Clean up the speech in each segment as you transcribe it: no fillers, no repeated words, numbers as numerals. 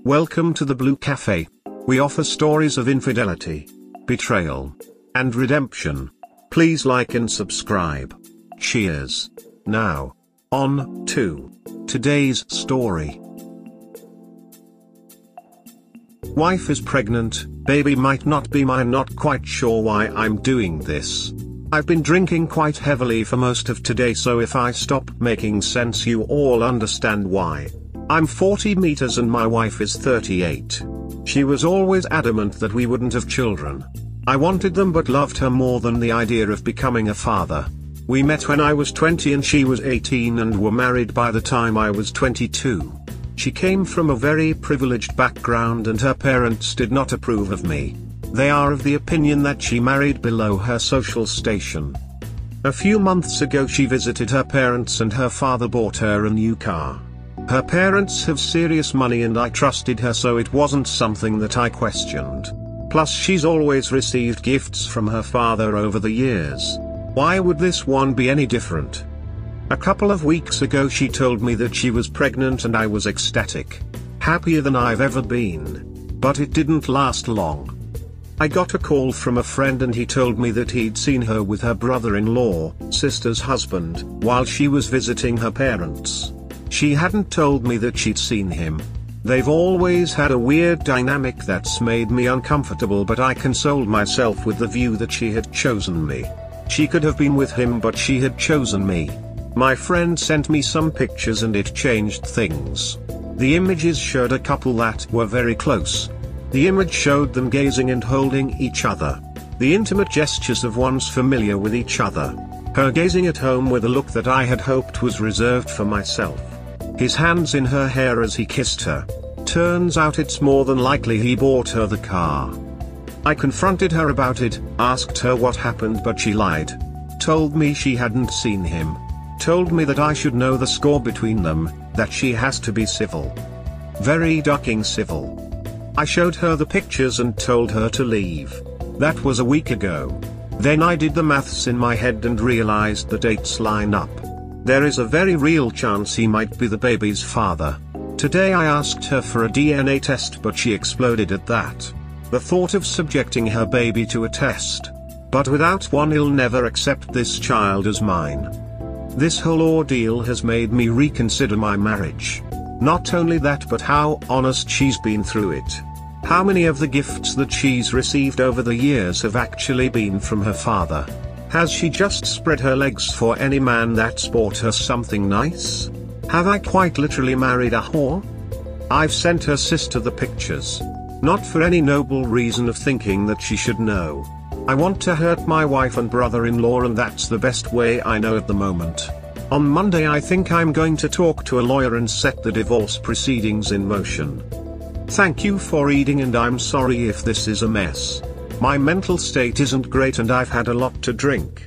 Welcome to the Blue Cafe. We offer stories of infidelity, betrayal, and redemption. Please like and subscribe. Cheers. Now, on to today's story. Wife is pregnant, baby might not be mine, not quite sure why I'm doing this. I've been drinking quite heavily for most of today, so if I stop making sense you all understand why. I'm 40 meters and my wife is 38. She was always adamant that we wouldn't have children. I wanted them but loved her more than the idea of becoming a father. We met when I was 20 and she was 18 and were married by the time I was 22. She came from a very privileged background and her parents did not approve of me. They are of the opinion that she married below her social station. A few months ago she visited her parents and her father bought her a new car. Her parents have serious money and I trusted her, so it wasn't something that I questioned. Plus she's always received gifts from her father over the years. Why would this one be any different? A couple of weeks ago she told me that she was pregnant and I was ecstatic. Happier than I've ever been. But it didn't last long. I got a call from a friend and he told me that he'd seen her with her brother-in-law, sister's husband, while she was visiting her parents. She hadn't told me that she'd seen him. They've always had a weird dynamic that's made me uncomfortable, but I consoled myself with the view that she had chosen me. She could have been with him but she had chosen me. My friend sent me some pictures and it changed things. The images showed a couple that were very close. The image showed them gazing and holding each other. The intimate gestures of ones familiar with each other. Her gazing at home with a look that I had hoped was reserved for myself. His hands in her hair as he kissed her. Turns out it's more than likely he bought her the car. I confronted her about it, asked her what happened, but she lied. Told me she hadn't seen him. Told me that I should know the score between them, that she has to be civil. Very ducking civil. I showed her the pictures and told her to leave. That was a week ago. Then I did the maths in my head and realized the dates line up. There is a very real chance he might be the baby's father. Today I asked her for a DNA test but she exploded at that. The thought of subjecting her baby to a test. But without one, he'll never accept this child as mine. This whole ordeal has made me reconsider my marriage. Not only that, but how honest she's been through it. How many of the gifts that she's received over the years have actually been from her father? Has she just spread her legs for any man that's bought her something nice? Have I quite literally married a whore? I've sent her sister the pictures. Not for any noble reason of thinking that she should know. I want to hurt my wife and brother-in-law, and that's the best way I know at the moment. On Monday I think I'm going to talk to a lawyer and set the divorce proceedings in motion. Thank you for reading and I'm sorry if this is a mess. My mental state isn't great and I've had a lot to drink.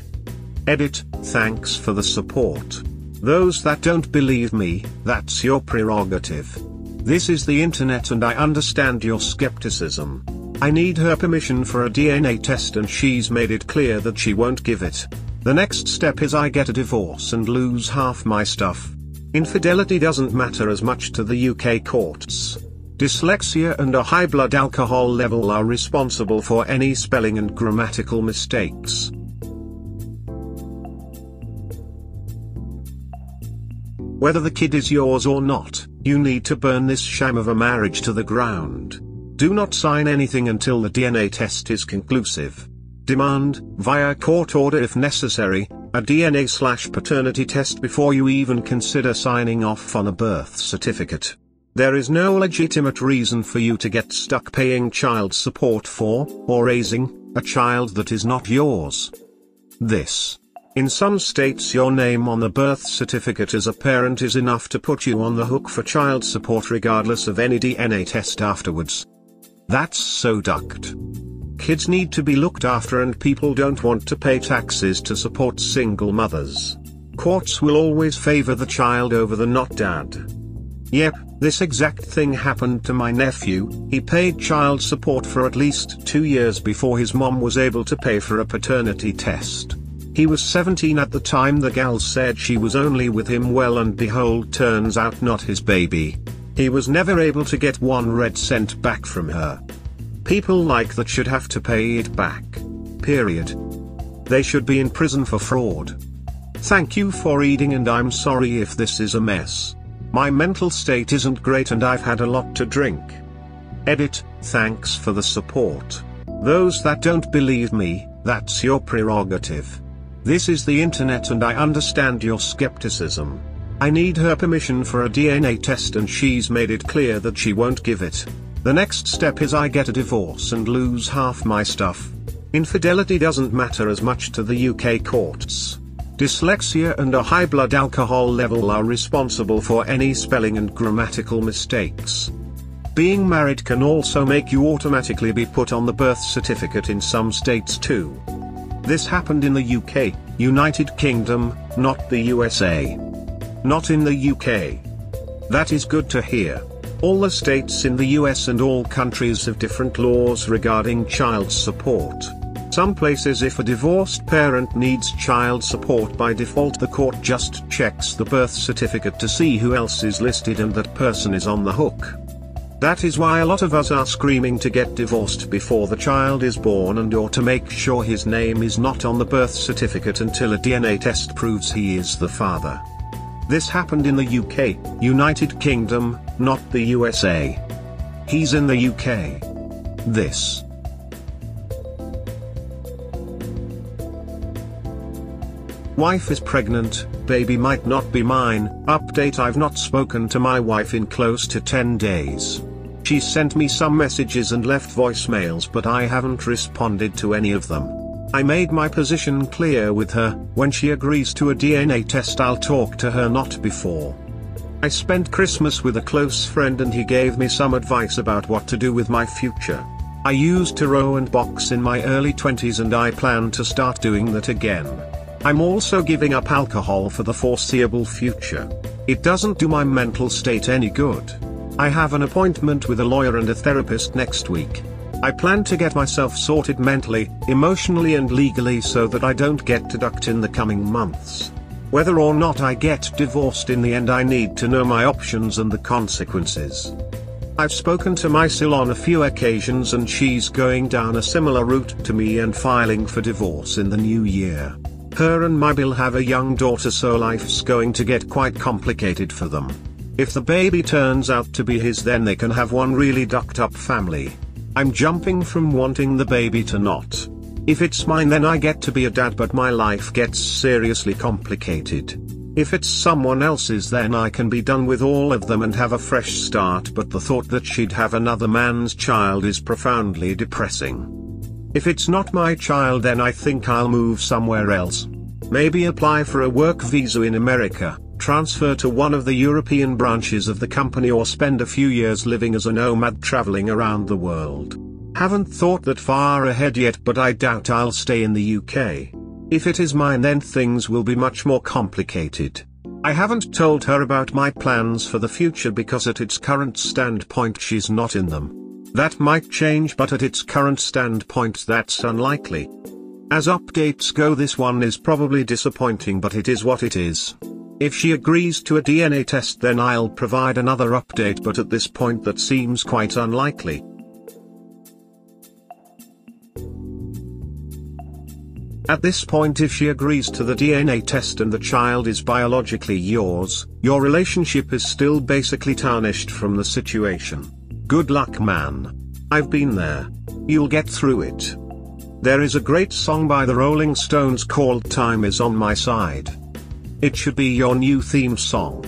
Edit, thanks for the support. Those that don't believe me, that's your prerogative. This is the internet and I understand your skepticism. I need her permission for a DNA test and she's made it clear that she won't give it. The next step is I get a divorce and lose half my stuff. Infidelity doesn't matter as much to the UK courts. Dyslexia and a high blood alcohol level are responsible for any spelling and grammatical mistakes. Whether the kid is yours or not, you need to burn this sham of a marriage to the ground. Do not sign anything until the DNA test is conclusive. Demand, via court order if necessary, a DNA/paternity test before you even consider signing off on a birth certificate. There is no legitimate reason for you to get stuck paying child support for, or raising, a child that is not yours. In some states your name on the birth certificate as a parent is enough to put you on the hook for child support regardless of any DNA test afterwards. That's so ducked. Kids need to be looked after and people don't want to pay taxes to support single mothers. Courts will always favor the child over the not dad. Yep, this exact thing happened to my nephew. He paid child support for at least 2 years before his mom was able to pay for a paternity test. He was 17 at the time the gal said she was only with him, well and behold turns out not his baby. He was never able to get 1 red cent back from her. People like that should have to pay it back. Period. They should be in prison for fraud. Thank you for reading, and I'm sorry if this is a mess. My mental state isn't great and I've had a lot to drink. Edit, thanks for the support. Those that don't believe me, that's your prerogative. This is the internet and I understand your skepticism. I need her permission for a DNA test and she's made it clear that she won't give it. The next step is I get a divorce and lose half my stuff. Infidelity doesn't matter as much to the UK courts. Dyslexia and a high blood alcohol level are responsible for any spelling and grammatical mistakes. Being married can also make you automatically be put on the birth certificate in some states too. This happened in the UK, United Kingdom, not the USA. Not in the UK. That is good to hear. All the states in the US and all countries have different laws regarding child support. Some places, if a divorced parent needs child support by default, the court just checks the birth certificate to see who else is listed and that person is on the hook. That is why a lot of us are screaming to get divorced before the child is born, and or to make sure his name is not on the birth certificate until a DNA test proves he is the father. This happened in the UK, United Kingdom, not the USA. He's in the UK. This. Wife is pregnant, baby might not be mine. Update: I've not spoken to my wife in close to 10 days. She sent me some messages and left voicemails, but I haven't responded to any of them. I made my position clear with her: when she agrees to a DNA test I'll talk to her, not before. I spent Christmas with a close friend and he gave me some advice about what to do with my future. I used to row and box in my early 20s and I plan to start doing that again. I'm also giving up alcohol for the foreseeable future. It doesn't do my mental state any good. I have an appointment with a lawyer and a therapist next week. I plan to get myself sorted mentally, emotionally and legally so that I don't get deducted in the coming months. Whether or not I get divorced in the end, I need to know my options and the consequences. I've spoken to my sil on a few occasions and she's going down a similar route to me and filing for divorce in the new year. Her and my Bill have a young daughter, so life's going to get quite complicated for them. If the baby turns out to be his, then they can have one really ducked up family. I'm jumping from wanting the baby to not. If it's mine, then I get to be a dad, but my life gets seriously complicated. If it's someone else's, then I can be done with all of them and have a fresh start, but the thought that she'd have another man's child is profoundly depressing. If it's not my child, then I think I'll move somewhere else. Maybe apply for a work visa in America, transfer to one of the European branches of the company, or spend a few years living as a nomad traveling around the world. Haven't thought that far ahead yet, but I doubt I'll stay in the UK. If it is mine, then things will be much more complicated. I haven't told her about my plans for the future because at its current standpoint she's not in them. That might change, but at its current standpoint that's unlikely. As updates go, this one is probably disappointing, but it is what it is. If she agrees to a DNA test, then I'll provide another update, but at this point that seems quite unlikely. At this point, if she agrees to the DNA test and the child is biologically yours, your relationship is still basically tarnished from the situation. Good luck, man. I've been there. You'll get through it. There is a great song by the Rolling Stones called "Time Is on My Side." It should be your new theme song.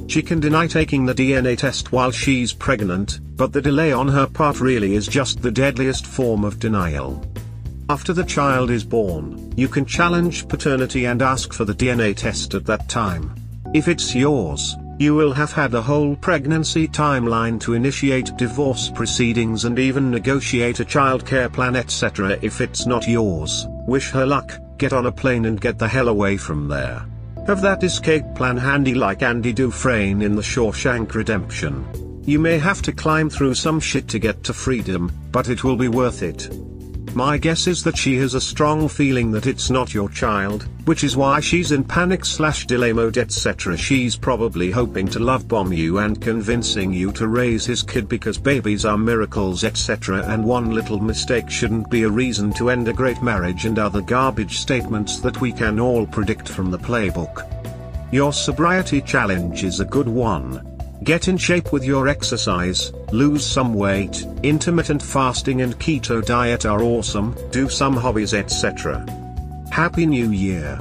She can deny taking the DNA test while she's pregnant, but the delay on her part really is just the deadliest form of denial. After the child is born, you can challenge paternity and ask for the DNA test at that time. If it's yours, you will have had a whole pregnancy timeline to initiate divorce proceedings and even negotiate a childcare plan, etc. If it's not yours, wish her luck, get on a plane and get the hell away from there. Have that escape plan handy like Andy Dufresne in The Shawshank Redemption. You may have to climb through some shit to get to freedom, but it will be worth it. My guess is that she has a strong feeling that it's not your child, which is why she's in panic/delay mode etc. She's probably hoping to love bomb you and convincing you to raise his kid because babies are miracles etc. and one little mistake shouldn't be a reason to end a great marriage and other garbage statements that we can all predict from the playbook. Your sobriety challenge is a good one. Get in shape with your exercise, lose some weight, intermittent fasting and keto diet are awesome, do some hobbies etc. Happy New Year.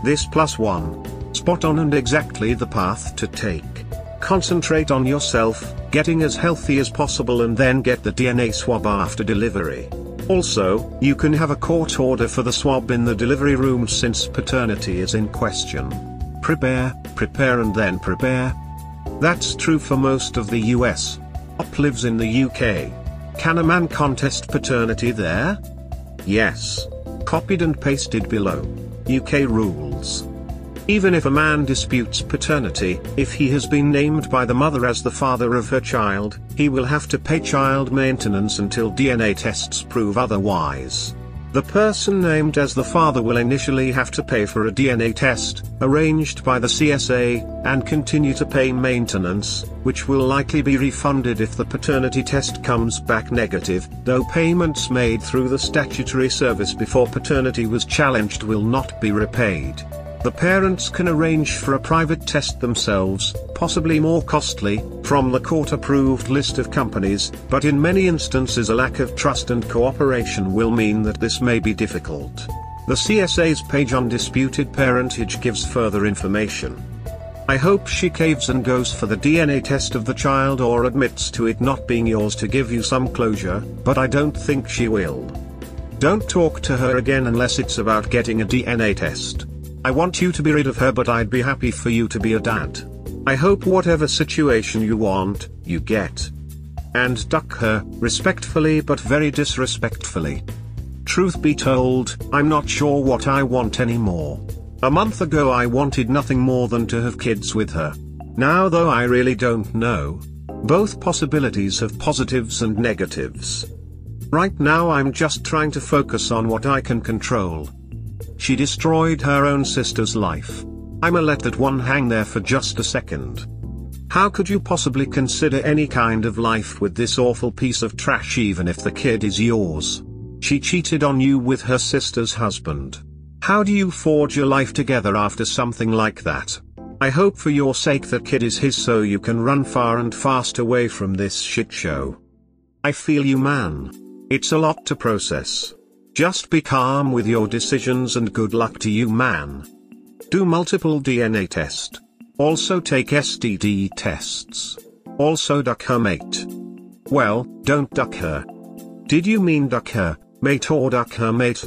This +1. Spot on and exactly the path to take. Concentrate on yourself, getting as healthy as possible and then get the DNA swab after delivery. Also, you can have a court order for the swab in the delivery room since paternity is in question. Prepare and then prepare. That's true for most of the US. Op lives in the UK. Can a man contest paternity there? Yes. Copied and pasted below. UK rules. Even if a man disputes paternity, if he has been named by the mother as the father of her child, he will have to pay child maintenance until DNA tests prove otherwise. The person named as the father will initially have to pay for a DNA test, arranged by the CSA, and continue to pay maintenance, which will likely be refunded if the paternity test comes back negative, though payments made through the statutory service before paternity was challenged will not be repaid. The parents can arrange for a private test themselves, possibly more costly, from the court-approved list of companies, but in many instances a lack of trust and cooperation will mean that this may be difficult. The CSA's page on disputed parentage gives further information. I hope she caves and goes for the DNA test of the child or admits to it not being yours to give you some closure, but I don't think she will. Don't talk to her again unless it's about getting a DNA test. I want you to be rid of her, but I'd be happy for you to be a dad. I hope whatever situation you want, you get. And duck her, respectfully but very disrespectfully. Truth be told, I'm not sure what I want anymore. A month ago I wanted nothing more than to have kids with her. Now though I really don't know. Both possibilities have positives and negatives. Right now I'm just trying to focus on what I can control. She destroyed her own sister's life. I'ma let that one hang there for just a second. How could you possibly consider any kind of life with this awful piece of trash even if the kid is yours? She cheated on you with her sister's husband. How do you forge a life together after something like that? I hope for your sake that kid is his so you can run far and fast away from this shit show. I feel you, man. It's a lot to process. Just be calm with your decisions and good luck to you, man. Do multiple DNA test. Also take STD tests. Also duck her mate. Well, don't duck her. Did you mean duck her mate or duck her mate?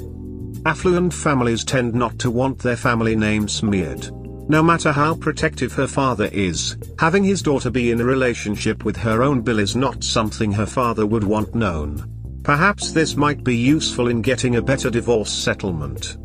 Affluent families tend not to want their family name smeared. No matter how protective her father is, having his daughter be in a relationship with her own bill is not something her father would want known. Perhaps this might be useful in getting a better divorce settlement.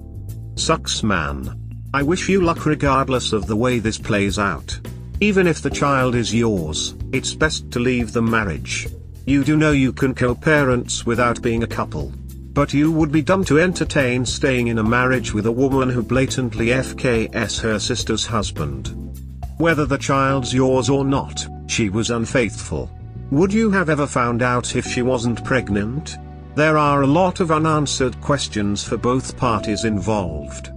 Sucks, man. I wish you luck regardless of the way this plays out. Even if the child is yours, it's best to leave the marriage. You do know you can co-parents without being a couple. But you would be dumb to entertain staying in a marriage with a woman who blatantly FKS her sister's husband. Whether the child's yours or not, she was unfaithful. Would you have ever found out if she wasn't pregnant? There are a lot of unanswered questions for both parties involved.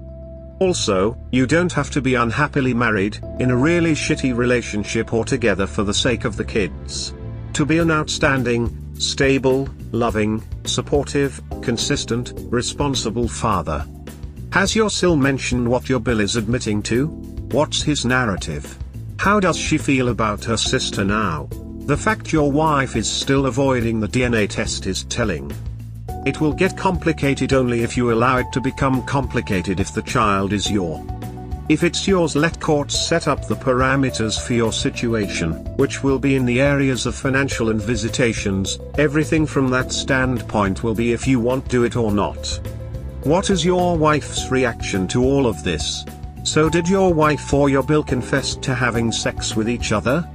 Also, you don't have to be unhappily married, in a really shitty relationship or together for the sake of the kids. To be an outstanding, stable, loving, supportive, consistent, responsible father. Has your Sil mentioned what your Bill is admitting to? What's his narrative? How does she feel about her sister now? The fact your wife is still avoiding the DNA test is telling. It will get complicated only if you allow it to become complicated if the child is yours. If it's yours, let courts set up the parameters for your situation, which will be in the areas of financial and visitations. Everything from that standpoint will be if you want to do it or not. What is your wife's reaction to all of this? So did your wife or your Bill confess to having sex with each other?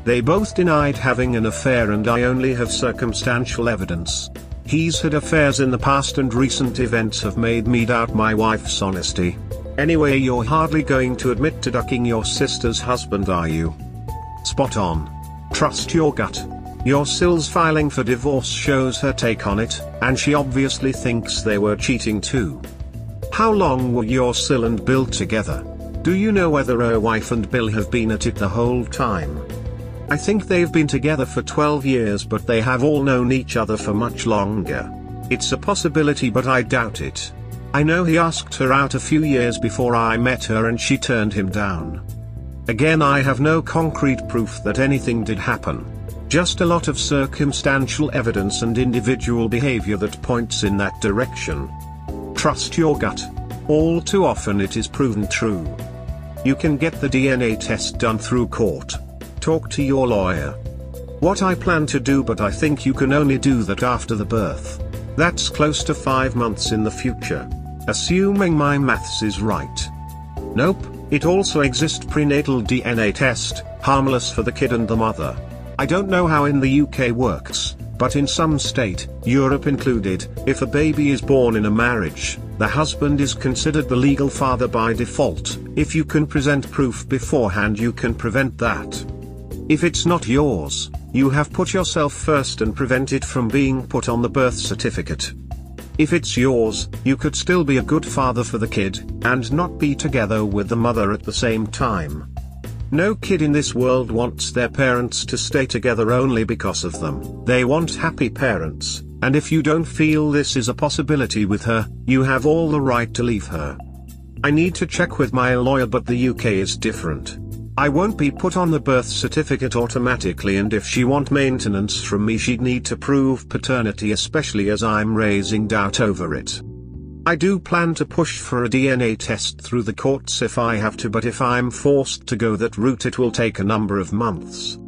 They both denied having an affair and I only have circumstantial evidence. He's had affairs in the past and recent events have made me doubt my wife's honesty. Anyway, you're hardly going to admit to ducking your sister's husband, are you? Spot on. Trust your gut. Your Sil's filing for divorce shows her take on it, and she obviously thinks they were cheating too. How long were your Sil and Bill together? Do you know whether her wife and Bill have been at it the whole time? I think they've been together for 12 years, but they have all known each other for much longer. It's a possibility, but I doubt it. I know he asked her out a few years before I met her and she turned him down. Again, I have no concrete proof that anything did happen. Just a lot of circumstantial evidence and individual behavior that points in that direction. Trust your gut. All too often it is proven true. You can get the DNA test done through court. Talk to your lawyer. What I plan to do, but I think you can only do that after the birth. That's close to 5 months in the future. Assuming my maths is right. Nope, it also exists prenatal DNA test, harmless for the kid and the mother. I don't know how in the UK works, but in some state, Europe included, if a baby is born in a marriage, the husband is considered the legal father by default. If you can present proof beforehand, you can prevent that. If it's not yours, you have put yourself first and prevent it from being put on the birth certificate. If it's yours, you could still be a good father for the kid, and not be together with the mother at the same time. No kid in this world wants their parents to stay together only because of them. They want happy parents, and if you don't feel this is a possibility with her, you have all the right to leave her. I need to check with my lawyer, but the UK is different. I won't be put on the birth certificate automatically, and if she want maintenance from me, she'd need to prove paternity, especially as I'm raising doubt over it. I do plan to push for a DNA test through the courts if I have to, but if I'm forced to go that route, it will take a number of months.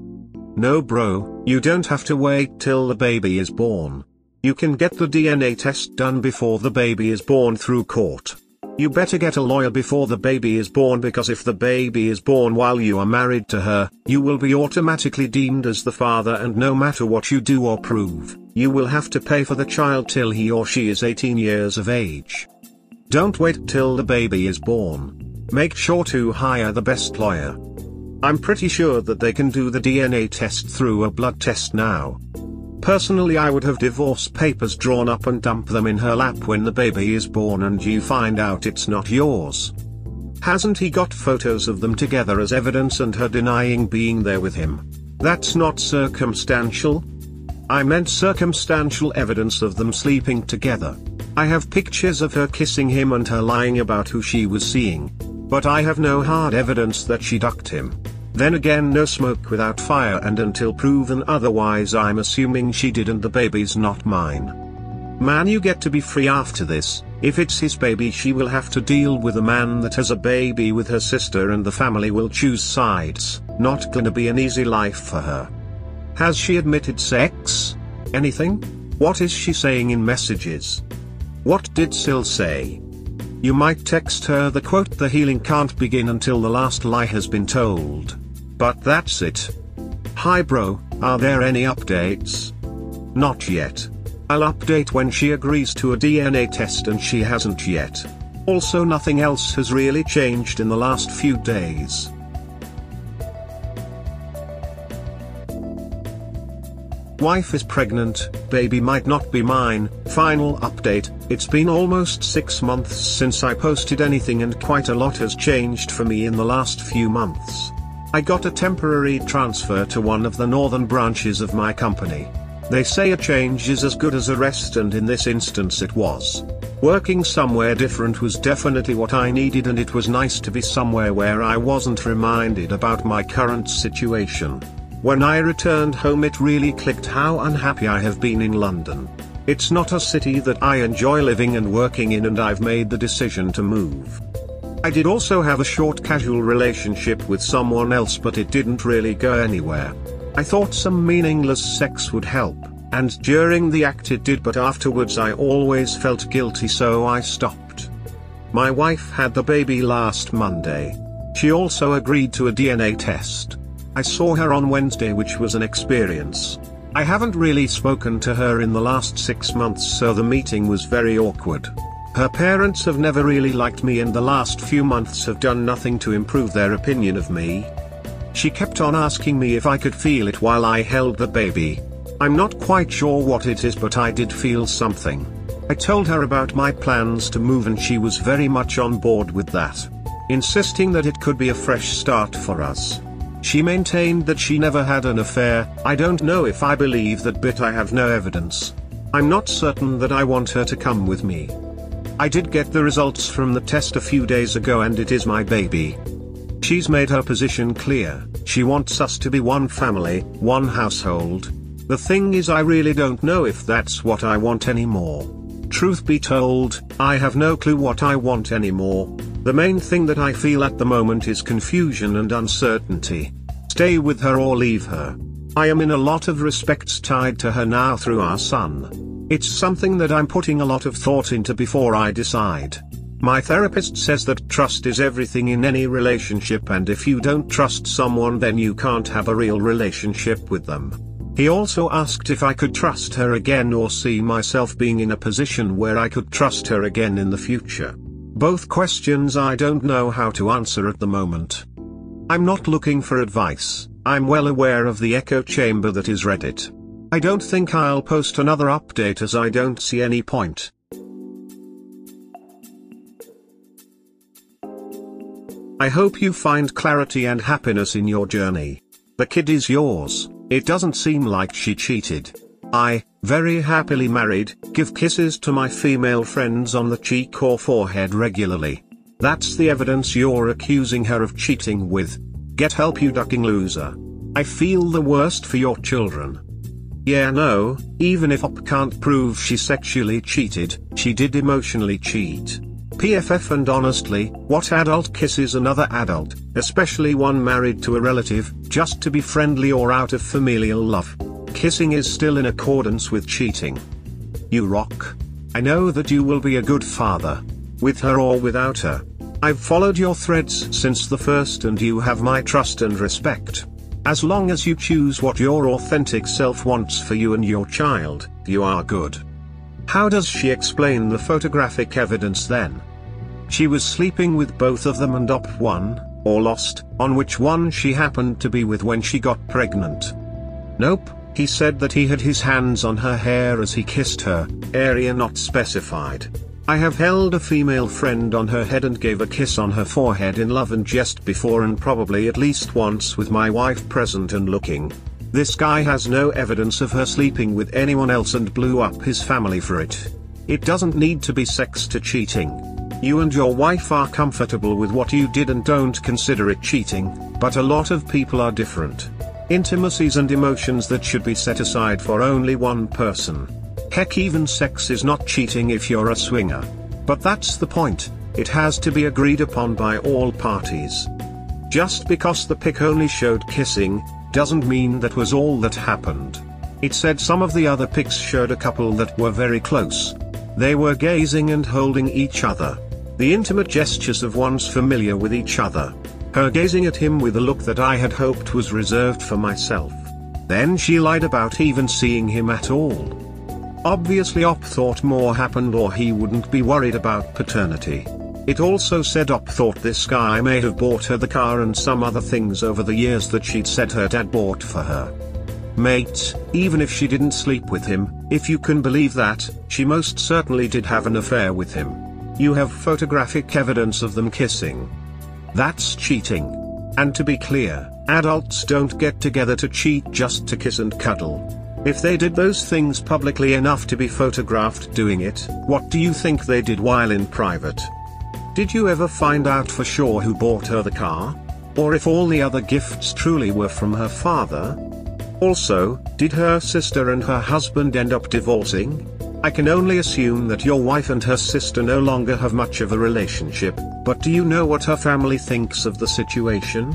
No bro, you don't have to wait till the baby is born. You can get the DNA test done before the baby is born through court. You better get a lawyer before the baby is born, because if the baby is born while you are married to her, you will be automatically deemed as the father, and no matter what you do or prove, you will have to pay for the child till he or she is 18 years of age. Don't wait till the baby is born. Make sure to hire the best lawyer. I'm pretty sure that they can do the DNA test through a blood test now. Personally, I would have divorce papers drawn up and dump them in her lap when the baby is born and you find out it's not yours. Hasn't he got photos of them together as evidence and her denying being there with him? That's not circumstantial. I meant circumstantial evidence of them sleeping together. I have pictures of her kissing him and her lying about who she was seeing. But I have no hard evidence that she ducked him. Then again, no smoke without fire, and until proven otherwise, I'm assuming she did, and the baby's not mine. Man, you get to be free after this. If it's his baby, she will have to deal with a man that has a baby with her sister, and the family will choose sides. Not gonna be an easy life for her. Has she admitted sex? Anything? What is she saying in messages? What did Sil say? You might text her the quote, "The healing can't begin until the last lie has been told." But that's it. Hi bro, are there any updates? Not yet. I'll update when she agrees to a DNA test, and she hasn't yet. Also, nothing else has really changed in the last few days. Wife is pregnant, baby might not be mine. Final update, it's been almost 6 months since I posted anything, and quite a lot has changed for me in the last few months. I got a temporary transfer to one of the northern branches of my company. They say a change is as good as a rest, and in this instance it was. Working somewhere different was definitely what I needed, and it was nice to be somewhere where I wasn't reminded about my current situation. When I returned home, it really clicked how unhappy I have been in London. It's not a city that I enjoy living and working in, and I've made the decision to move. I did also have a short casual relationship with someone else, but it didn't really go anywhere. I thought some meaningless sex would help, and during the act it did, but afterwards I always felt guilty, so I stopped. My wife had the baby last Monday. She also agreed to a DNA test. I saw her on Wednesday, which was an experience. I haven't really spoken to her in the last 6 months, so the meeting was very awkward. Her parents have never really liked me and the last few months have done nothing to improve their opinion of me. She kept on asking me if I could feel it while I held the baby. I'm not quite sure what it is, but I did feel something. I told her about my plans to move and she was very much on board with that, insisting that it could be a fresh start for us. She maintained that she never had an affair. I don't know if I believe that, but I have no evidence. I'm not certain that I want her to come with me. I did get the results from the test a few days ago and it is my baby. She's made her position clear. She wants us to be one family, one household. The thing is, I really don't know if that's what I want anymore. Truth be told, I have no clue what I want anymore. The main thing that I feel at the moment is confusion and uncertainty. Stay with her or leave her. I am in a lot of respects tied to her now through our son. It's something that I'm putting a lot of thought into before I decide. My therapist says that trust is everything in any relationship, and if you don't trust someone then you can't have a real relationship with them. He also asked if I could trust her again or see myself being in a position where I could trust her again in the future. Both questions I don't know how to answer at the moment. I'm not looking for advice. I'm well aware of the echo chamber that is Reddit. I don't think I'll post another update as I don't see any point. I hope you find clarity and happiness in your journey. The kid is yours. It doesn't seem like she cheated. I, very happily married, give kisses to my female friends on the cheek or forehead regularly. That's the evidence you're accusing her of cheating with. Get help, you ducking loser. I feel the worst for your children. Yeah, no, even if OP can't prove she sexually cheated, she did emotionally cheat. PFF, and honestly, what adult kisses another adult, especially one married to a relative, just to be friendly or out of familial love? Kissing is still in accordance with cheating. You rock. I know that you will be a good father. With her or without her. I've followed your threads since the first and you have my trust and respect. As long as you choose what your authentic self wants for you and your child, you are good. How does she explain the photographic evidence then? She was sleeping with both of them and OP won, or lost, on which one she happened to be with when she got pregnant. Nope, he said that he had his hands on her hair as he kissed her, area not specified. I have held a female friend on her head and gave a kiss on her forehead in love and jest before, and probably at least once with my wife present and looking. This guy has no evidence of her sleeping with anyone else and blew up his family for it. It doesn't need to be sex to cheating. You and your wife are comfortable with what you did and don't consider it cheating, but a lot of people are different. Intimacies and emotions that should be set aside for only one person. Heck, even sex is not cheating if you're a swinger. But that's the point, it has to be agreed upon by all parties. Just because the pic only showed kissing, doesn't mean that was all that happened. It said some of the other pics showed a couple that were very close. They were gazing and holding each other. The intimate gestures of ones familiar with each other. Her gazing at him with a look that I had hoped was reserved for myself. Then she lied about even seeing him at all. Obviously OP thought more happened or he wouldn't be worried about paternity. It also said OP thought this guy may have bought her the car and some other things over the years that she'd said her dad bought for her. Mate, even if she didn't sleep with him, if you can believe that, she most certainly did have an affair with him. You have photographic evidence of them kissing. That's cheating. And to be clear, adults don't get together to cheat just to kiss and cuddle. If they did those things publicly enough to be photographed doing it, what do you think they did while in private? Did you ever find out for sure who bought her the car? Or if all the other gifts truly were from her father? Also, did her sister and her husband end up divorcing? I can only assume that your wife and her sister no longer have much of a relationship, but do you know what her family thinks of the situation?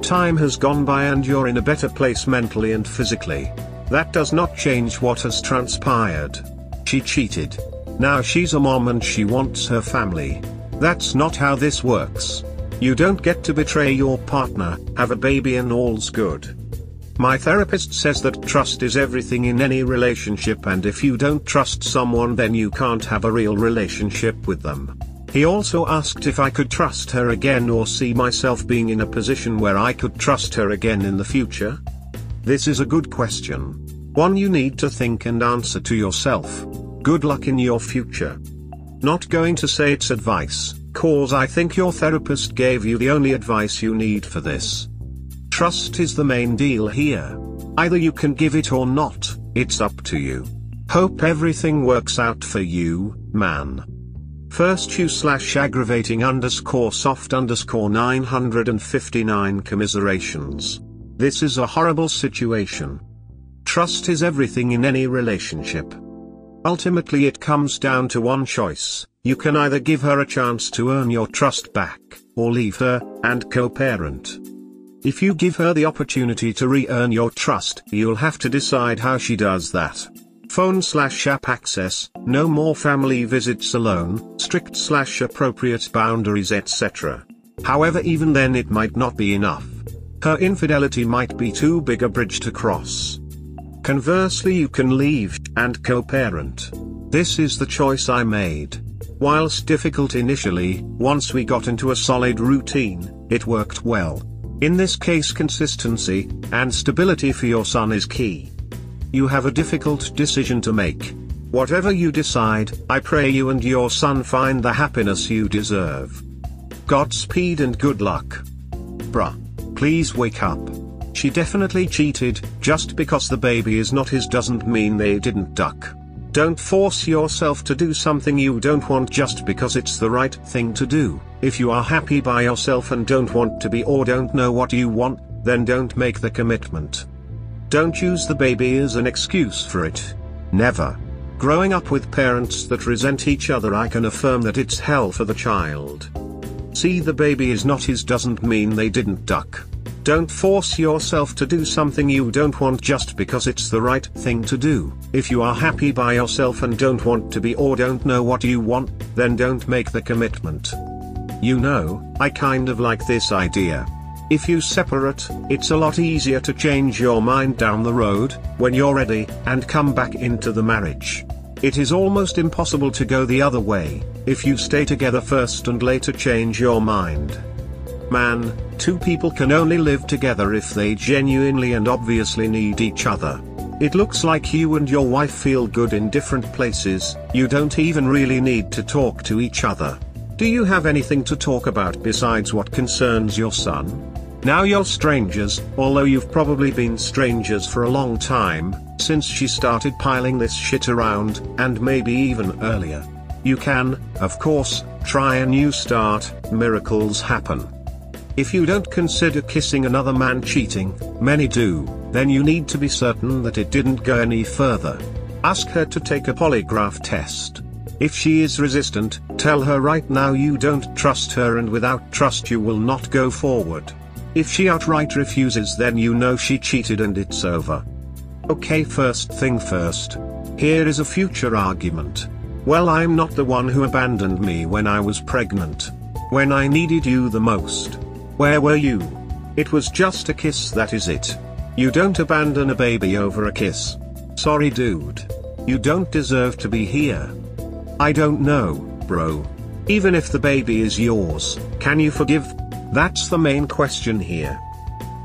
Time has gone by and you're in a better place mentally and physically. That does not change what has transpired. She cheated. Now she's a mom and she wants her family. That's not how this works. You don't get to betray your partner, have a baby and all's good. My therapist says that trust is everything in any relationship, and if you don't trust someone then you can't have a real relationship with them. He also asked if I could trust her again or see myself being in a position where I could trust her again in the future. This is a good question. One you need to think and answer to yourself. Good luck in your future. Not going to say it's advice, cause I think your therapist gave you the only advice you need for this. Trust is the main deal here. Either you can give it or not, it's up to you. Hope everything works out for you, man. First you/aggravating_soft_959 commiserations. This is a horrible situation. Trust is everything in any relationship. Ultimately it comes down to one choice. You can either give her a chance to earn your trust back, or leave her, and co-parent. If you give her the opportunity to re-earn your trust, you'll have to decide how she does that. Phone/app access, no more family visits alone, strict/appropriate boundaries etc. However, even then it might not be enough. Her infidelity might be too big a bridge to cross. Conversely, you can leave, and co-parent. This is the choice I made. Whilst difficult initially, once we got into a solid routine, it worked well. In this case, consistency and stability for your son is key. You have a difficult decision to make. Whatever you decide, I pray you and your son find the happiness you deserve. Godspeed and good luck. Bruh. Please wake up. She definitely cheated. Just because the baby is not his doesn't mean they didn't duck. Don't force yourself to do something you don't want just because it's the right thing to do. If you are happy by yourself and don't want to be or don't know what you want, then don't make the commitment. Don't use the baby as an excuse for it. Never. Growing up with parents that resent each other, I can affirm that it's hell for the child. See, the baby is not his doesn't mean they didn't duck. Don't force yourself to do something you don't want just because it's the right thing to do. If you are happy by yourself and don't want to be or don't know what you want, then don't make the commitment. You know, I kind of like this idea. If you separate, it's a lot easier to change your mind down the road, when you're ready, and come back into the marriage. It is almost impossible to go the other way, if you stay together first and later change your mind. Man, two people can only live together if they genuinely and obviously need each other. It looks like you and your wife feel good in different places, you don't even really need to talk to each other. Do you have anything to talk about besides what concerns your son? Now you're strangers, although you've probably been strangers for a long time, since she started piling this shit around, and maybe even earlier. You can, of course, try a new start. Miracles happen. If you don't consider kissing another man cheating, many do, then you need to be certain that it didn't go any further. Ask her to take a polygraph test. If she is resistant, tell her right now you don't trust her, and without trust you will not go forward. If she outright refuses, then you know she cheated and it's over. Okay, first thing first. Here is a future argument. Well, I'm not the one who abandoned me when I was pregnant. When I needed you the most. Where were you? It was just a kiss, that is it. You don't abandon a baby over a kiss. Sorry dude. You don't deserve to be here. I don't know, bro. Even if the baby is yours, can you forgive? That's the main question here.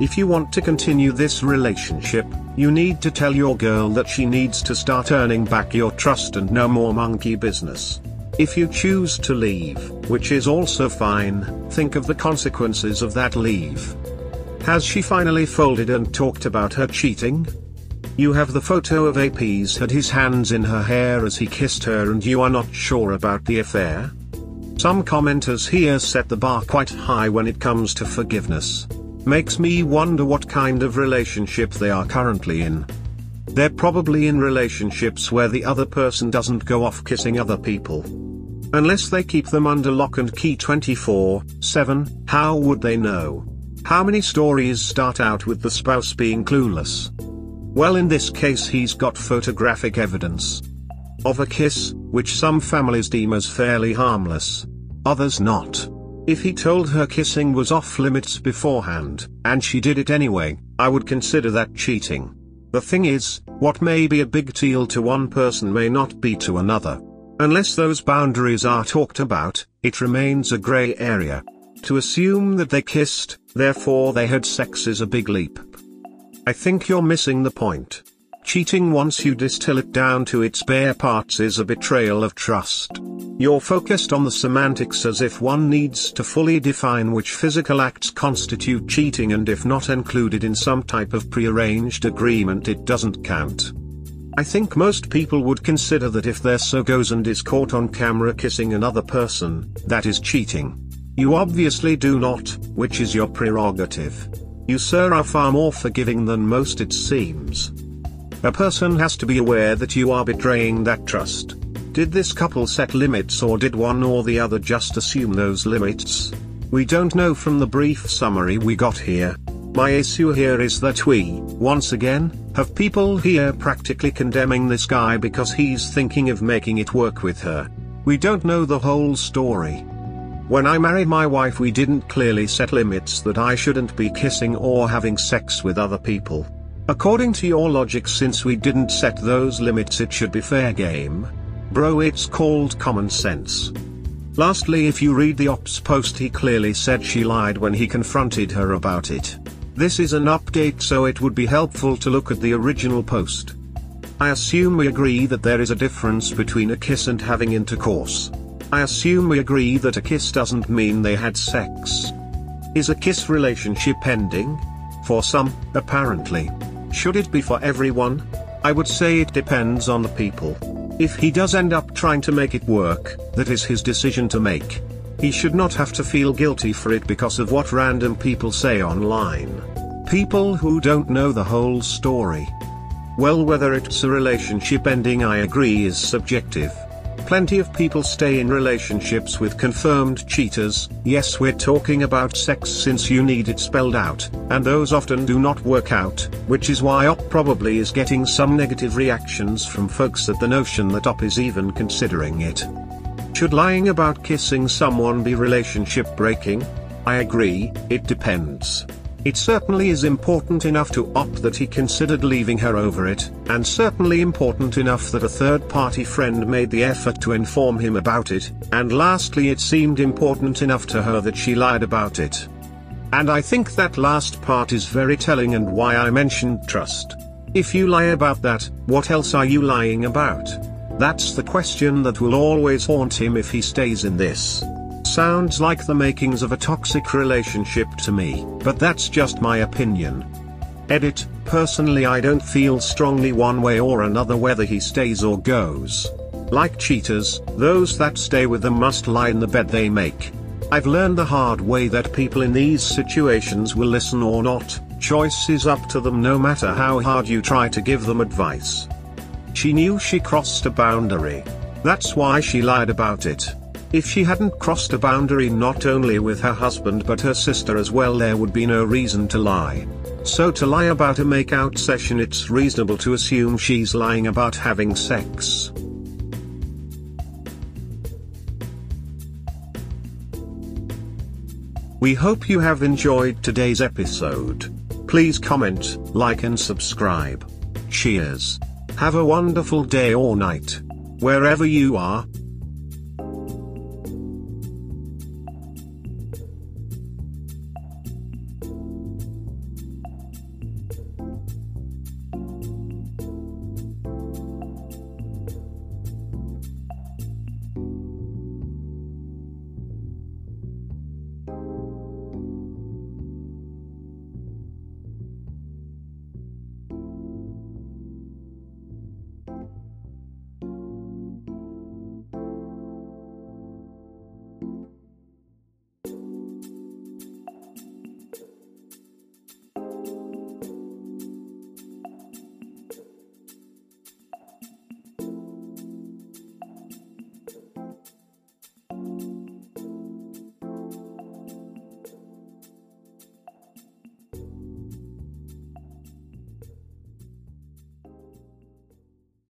If you want to continue this relationship, you need to tell your girl that she needs to start earning back your trust and no more monkey business. If you choose to leave, which is also fine, think of the consequences of that leave. Has she finally folded and talked about her cheating? You have the photo of AP's had his hands in her hair as he kissed her, and you are not sure about the affair? Some commenters here set the bar quite high when it comes to forgiveness. Makes me wonder what kind of relationship they are currently in. They're probably in relationships where the other person doesn't go off kissing other people. Unless they keep them under lock and key 24/7, how would they know? How many stories start out with the spouse being clueless? Well, in this case he's got photographic evidence of a kiss, which some families deem as fairly harmless, others not. If he told her kissing was off limits beforehand, and she did it anyway, I would consider that cheating. The thing is, what may be a big deal to one person may not be to another. Unless those boundaries are talked about, it remains a grey area. To assume that they kissed, therefore they had sex, is a big leap. I think you're missing the point. Cheating, once you distill it down to its bare parts, is a betrayal of trust. You're focused on the semantics as if one needs to fully define which physical acts constitute cheating, and if not included in some type of prearranged agreement, it doesn't count. I think most people would consider that if their so goes and is caught on camera kissing another person, that is cheating. You obviously do not, which is your prerogative. You, sir, are far more forgiving than most, it seems. A person has to be aware that you are betraying that trust. Did this couple set limits, or did one or the other just assume those limits? We don't know from the brief summary we got here. My issue here is that we, once again, have people here practically condemning this guy because he's thinking of making it work with her. We don't know the whole story. When I married my wife, we didn't clearly set limits that I shouldn't be kissing or having sex with other people. According to your logic, since we didn't set those limits, it should be fair game. Bro, it's called common sense. Lastly, if you read the ops post, he clearly said she lied when he confronted her about it. This is an update, so it would be helpful to look at the original post. I assume we agree that there is a difference between a kiss and having intercourse. I assume we agree that a kiss doesn't mean they had sex. Is a kiss relationship ending? For some, apparently. Should it be for everyone? I would say it depends on the people. If he does end up trying to make it work, that is his decision to make. He should not have to feel guilty for it because of what random people say online. People who don't know the whole story. Well, whether it's a relationship ending, I agree, is subjective. Plenty of people stay in relationships with confirmed cheaters. Yes, we're talking about sex since you need it spelled out, and those often do not work out, which is why OP probably is getting some negative reactions from folks at the notion that OP is even considering it. Should lying about kissing someone be relationship breaking? I agree, it depends. It certainly is important enough to OP that he considered leaving her over it, and certainly important enough that a third-party friend made the effort to inform him about it, and lastly, it seemed important enough to her that she lied about it. And I think that last part is very telling, and why I mentioned trust. If you lie about that, what else are you lying about? That's the question that will always haunt him if he stays in this. Sounds like the makings of a toxic relationship to me, but that's just my opinion. Edit, personally I don't feel strongly one way or another whether he stays or goes. Like cheaters, those that stay with them must lie in the bed they make. I've learned the hard way that people in these situations will listen or not. Choice is up to them no matter how hard you try to give them advice. She knew she crossed a boundary. That's why she lied about it. If she hadn't crossed a boundary not only with her husband but her sister as well, there would be no reason to lie. So to lie about a make-out session, it's reasonable to assume she's lying about having sex. We hope you have enjoyed today's episode. Please comment, like and subscribe. Cheers. Have a wonderful day or night. Wherever you are.